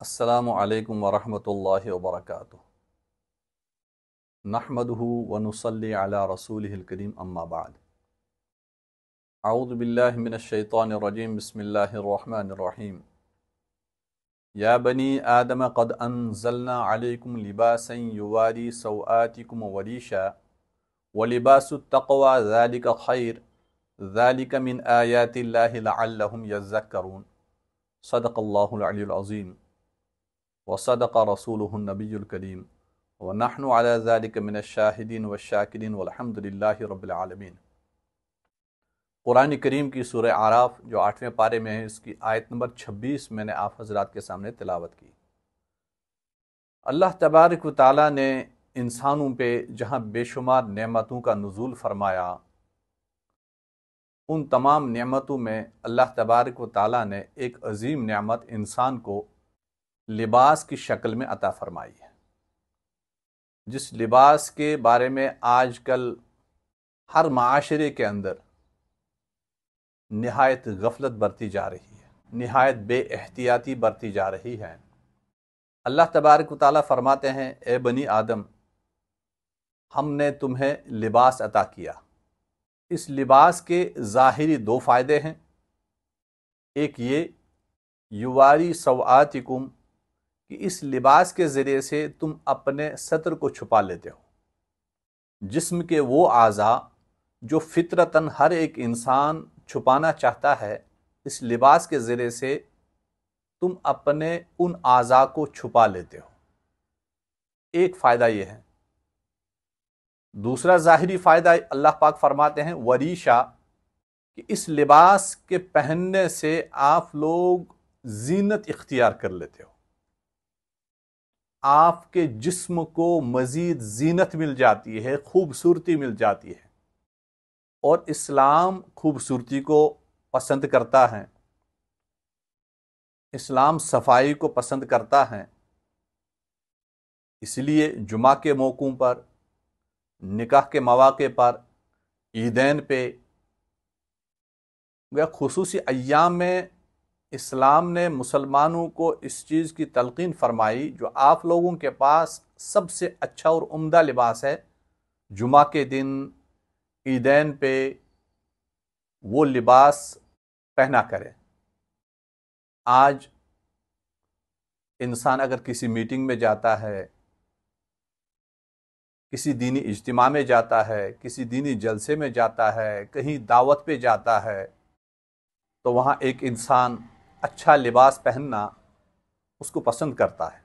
السلام علیکم ورحمۃ اللہ وبرکاتہ۔ نحمدہ ونصلی علی رسولہ الکریم، اما بعد۔ اعوذ باللہ من الشیطان الرجیم، بسم اللہ الرحمن الرحیم۔ یا بنی آدم قد انزلنا علیکم لباسا یواری سوآتکم وریشا ولباس التقوی ذالک خیر ذالک من آیات اللہ لعلہم یذکرون۔ صدق اللہ العلی العظیم وصدق رسولہ النبی الکریم ونحن علی ذلک من الشاہدین والشاکرین والحمد للہ رب العالمین۔ قرآن کریم کی سورہ اعراف جو 8ویں پارے میں ہے، اس کی آیت نمبر 26 میں نے آپ حضرات کے سامنے تلاوت کی۔ اللہ تبارک و تعالیٰ نے انسانوں پہ جہاں بے شمار نعمتوں کا نزول فرمایا، ان تمام نعمتوں میں اللہ تبارک و تعالیٰ نے ایک عظیم نعمت انسان کو لباس کی شکل میں عطا فرمائی ہے، جس لباس کے بارے میں آج کل ہر معاشرے کے اندر نہایت غفلت برتی جا رہی ہے، نہایت بے احتیاطی برتی جا رہی ہے۔ اللہ تبارک و تعالیٰ فرماتے ہیں، اے بنی آدم، ہم نے تمہیں لباس عطا کیا۔ اس لباس کے ظاہری دو فائدے ہیں۔ ایک یہ یواری سوآتکم، کہ اس لباس کے ذریعے سے تم اپنے ستر کو چھپا لیتے ہو۔ جسم کے وہ اعضاء جو فطرتاً ہر ایک انسان چھپانا چاہتا ہے، اس لباس کے ذریعے سے تم اپنے ان اعضاء کو چھپا لیتے ہو۔ ایک فائدہ یہ ہے۔ دوسرا ظاہری فائدہ اللہ پاک فرماتے ہیں وریشا، کہ اس لباس کے پہننے سے آپ لوگ زینت اختیار کر لیتے ہو، آپ کے جسم کو مزید زینت مل جاتی ہے، خوبصورتی مل جاتی ہے، اور اسلام خوبصورتی کو پسند کرتا ہے، اسلام صفائی کو پسند کرتا ہے۔ اس لیے جمعہ کے موقعوں پر، نکاح کے مواقع پر، عیدین پہ، خصوصی ایام میں اسلام نے مسلمانوں کو اس چیز کی تلقین فرمائی، جو آپ لوگوں کے پاس سب سے اچھا اور عمدہ لباس ہے، جمعہ کے دن، عیدین پہ وہ لباس پہنا کرے۔ آج انسان اگر کسی میٹنگ میں جاتا ہے، کسی دینی اجتماع میں جاتا ہے، کسی دینی جلسے میں جاتا ہے، کہیں دعوت پہ جاتا ہے، تو وہاں ایک انسان اچھا لباس پہننا اس کو پسند کرتا ہے،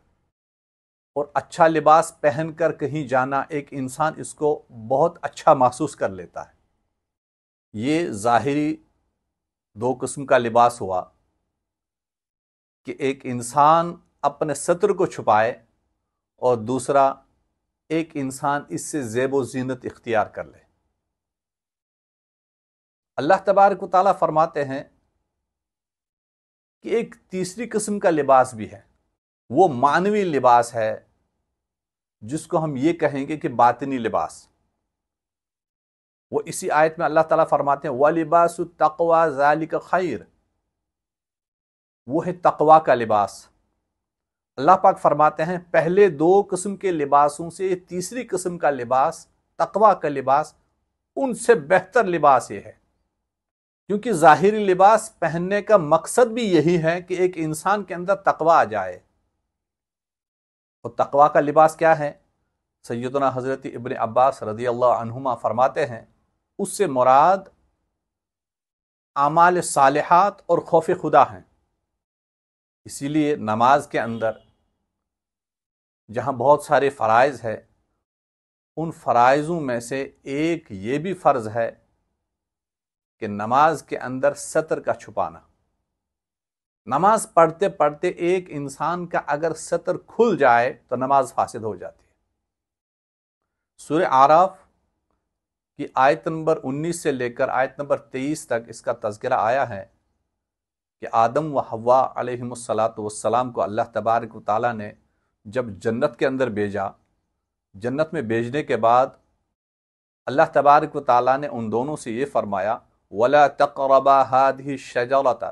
اور اچھا لباس پہن کر کہیں جانا ایک انسان اس کو بہت اچھا محسوس کر لیتا ہے۔ یہ ظاہری دو قسم کا لباس ہوا، کہ ایک انسان اپنے ستر کو چھپائے، اور دوسرا ایک انسان اس سے زیب و زینت اختیار کر لے۔ اللہ تبارک و تعالیٰ فرماتے ہیں کہ ایک تیسری قسم کا لباس بھی ہے، وہ معنوی لباس ہے، جس کو ہم یہ کہیں گے کہ باطنی لباس۔ وہ اسی آیت میں اللہ تعالیٰ فرماتے ہیں وَلِبَاسُ التَّقْوَى ذَلِكَ خَيْرٌ، وہ ہے تقوی کا لباس۔ اللہ پاک فرماتے ہیں پہلے دو قسم کے لباسوں سے تیسری قسم کا لباس، تقوی کا لباس، ان سے بہتر لباس یہ ہے، کیونکہ ظاہری لباس پہننے کا مقصد بھی یہی ہے کہ ایک انسان کے اندر تقوی آ جائے۔ اور تقوی کا لباس کیا ہے؟ سیدنا حضرت ابن عباس رضی اللہ عنہما فرماتے ہیں، اس سے مراد اعمال صالحات اور خوف خدا ہیں۔ اسی لیے نماز کے اندر جہاں بہت سارے فرائض ہے، ان فرائضوں میں سے ایک یہ بھی فرض ہے کہ نماز کے اندر ستر کا چھپانا۔ نماز پڑھتے پڑھتے ایک انسان کا اگر ستر کھل جائے تو نماز فاسد ہو جاتی ہے۔ سورہ اعراف کی آیت نمبر 19 سے لے کر آیت نمبر 23 تک اس کا تذکرہ آیا ہے کہ آدم و حوا علیہم السلام کو اللہ تبارک و تعالیٰ نے جب جنت کے اندر بھیجا، جنت میں بھیجنے کے بعد اللہ تبارک و تعالیٰ نے ان دونوں سے یہ فرمایا وَلَا تَقْرَبَا هَٰذِهِ الشَّجَرَةَ،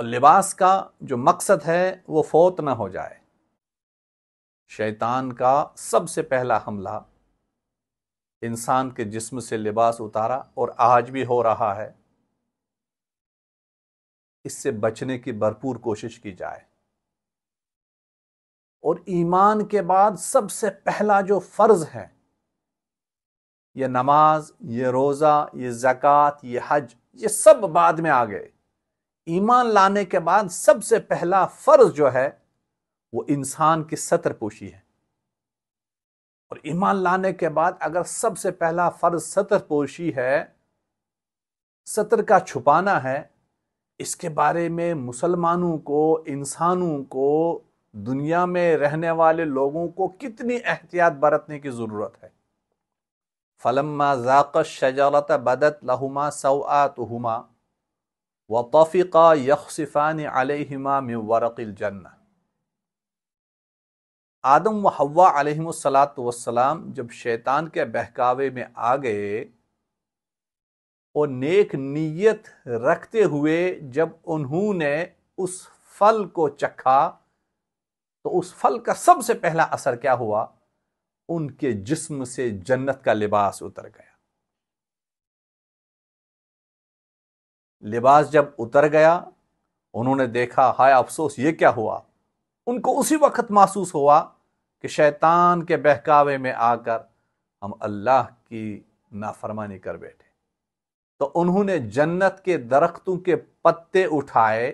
اور لباس کا جو مقصد ہے وہ فوت نہ ہو جائے۔ شیطان کا سب سے پہلا حملہ انسان کے جسم سے لباس اتارا، اور آج بھی ہو رہا ہے۔ اس سے بچنے کی بھرپور کوشش کی جائے۔ اور ایمان کے بعد سب سے پہلا جو فرض ہے، یہ نماز، یہ روزہ، یہ زکوٰۃ، یہ حج، یہ سب بعد میں آ گئے۔ ایمان لانے کے بعد سب سے پہلا فرض جو ہے وہ انسان کی ستر پوشی ہے۔ اور ایمان لانے کے بعد اگر سب سے پہلا فرض ستر پوشی ہے، ستر کا چھپانا ہے، اس کے بارے میں مسلمانوں کو، انسانوں کو، دنیا میں رہنے والے لوگوں کو کتنی احتیاط برتنے کی ضرورت ہے۔ فَلَمَّا ذَاقَا الشَّجَرَةَ بَدَتْ لَهُمَا سَوْآتُهُمَا وَطَفِقَا يَخْصِفَانِ عَلَيْهِمَا مِنْ وَرَقِ الْجَنَّةِ۔ آدم و حوا علیہم السلام جب شیطان کے بہکاوے میں آ گئے اور نیک نیت رکھتے ہوئے جب انہوں نے اس پھل کو چکھا، تو اس پھل کا سب سے پہلا اثر کیا ہوا؟ ان کے جسم سے جنت کا لباس اتر گیا۔ لباس جب اتر گیا، انہوں نے دیکھا، ہائے افسوس، یہ کیا ہوا؟ ان کو اسی وقت محسوس ہوا کہ شیطان کے بہکاوے میں آ کر ہم اللہ کی نافرمانی کر بیٹھے۔ تو انہوں نے جنت کے درختوں کے پتے اٹھائے،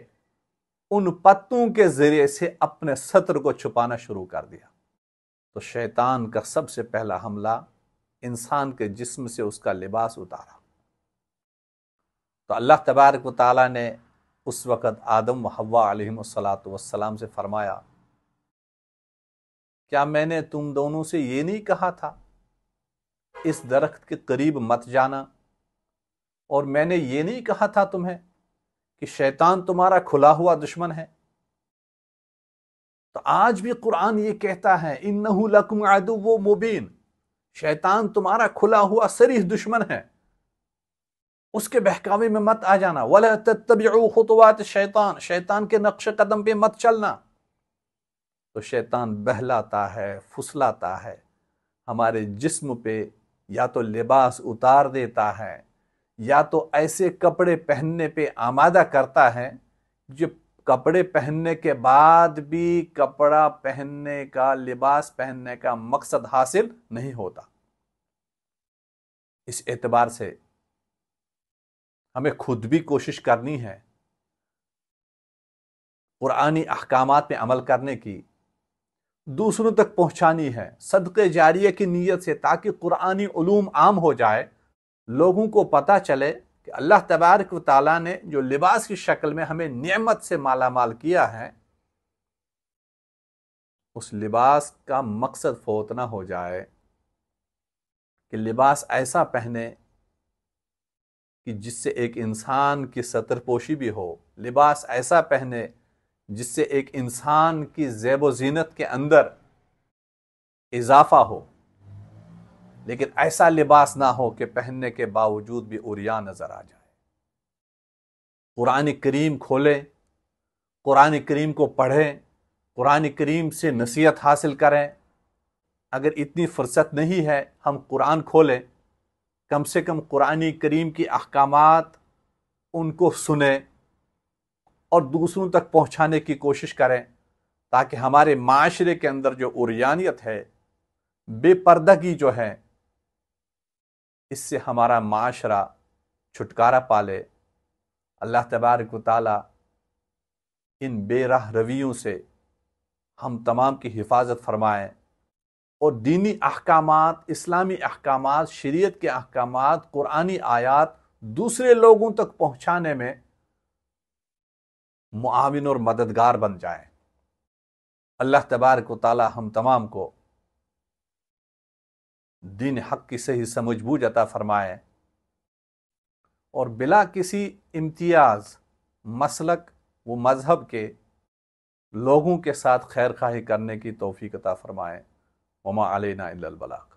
ان پتوں کے ذریعے سے اپنے ستر کو چھپانا شروع کر دیا۔ تو شیطان کا سب سے پہلا حملہ انسان کے جسم سے اس کا لباس اتارا۔ تو اللہ تبارک و تعالیٰ نے اس وقت آدم و حوا علیہم السلام سے فرمایا، کیا میں نے تم دونوں سے یہ نہیں کہا تھا اس درخت کے قریب مت جانا؟ اور میں نے یہ نہیں کہا تھا تمہیں کہ شیطان تمہارا کھلا ہوا دشمن ہے؟ تو آج بھی قرآن یہ کہتا ہے، اِنَّهُ لَكُمْ عَدُوٌّ مُبِينٌ، شیطان تمہارا کھلا ہوا صریح دشمن ہے، اس کے بہکاوے میں مت آ جانا۔ وَلَا تَتَّبِعُوا خُطُوَاتِ الشَّيْطَانِ، شیطان کے نقش قدم پہ مت چلنا۔ تو شیطان بہلاتا ہے، پھسلاتا ہے، ہمارے جسم پہ یا تو لباس اتار دیتا ہے، یا تو ایسے کپڑے پہننے پہ آمادہ کرتا ہے جو کپڑے پہننے کے بعد بھی کپڑا پہننے کا، لباس پہننے کا مقصد حاصل نہیں ہوتا۔ اس اعتبار سے ہمیں خود بھی کوشش کرنی ہے قرآنی احکامات پہ عمل کرنے کی، دوسروں تک پہنچانی ہے صدقے جاریہ کی نیت سے، تاکہ قرآنی علوم عام ہو جائے، لوگوں کو پتہ چلے کہ اللہ تبارک و تعالیٰ نے جو لباس کی شکل میں ہمیں نعمت سے مالا مال کیا ہے، اس لباس کا مقصد فوت نہ ہو جائے، کہ لباس ایسا پہنے کہ جس سے ایک انسان کی ستر پوشی بھی ہو، لباس ایسا پہنے جس سے ایک انسان کی زیب و زینت کے اندر اضافہ ہو، لیکن ایسا لباس نہ ہو کہ پہننے کے باوجود بھی عریاں نظر آ جائے۔ قرآن کریم کھولیں، قرآن کریم کو پڑھیں، قرآن کریم سے نصیحت حاصل کریں۔ اگر اتنی فرصت نہیں ہے ہم قرآن کھولیں، کم سے کم قرآن کریم کی احکامات ان کو سنیں اور دوسروں تک پہنچانے کی کوشش کریں، تاکہ ہمارے معاشرے کے اندر جو عریانیت ہے، بے پردگی جو ہے، اس سے ہمارا معاشرہ چھٹکارا پالے۔ اللہ تبارک و تعالی ان بے راہ رویوں سے ہم تمام کی حفاظت فرمائیں، اور دینی احکامات، اسلامی احکامات، شریعت کے احکامات، قرآنی آیات دوسرے لوگوں تک پہنچانے میں معاون اور مددگار بن جائیں۔ اللہ تبارک و تعالی ہم تمام کو دین حق کی صحیح سمجھ بوجھ عطا فرمائے، اور بلا کسی امتیاز مسلک و مذہب کے لوگوں کے ساتھ خیر خواہی کرنے کی توفیق عطا فرمائے۔ وما علینا الا البلاغ۔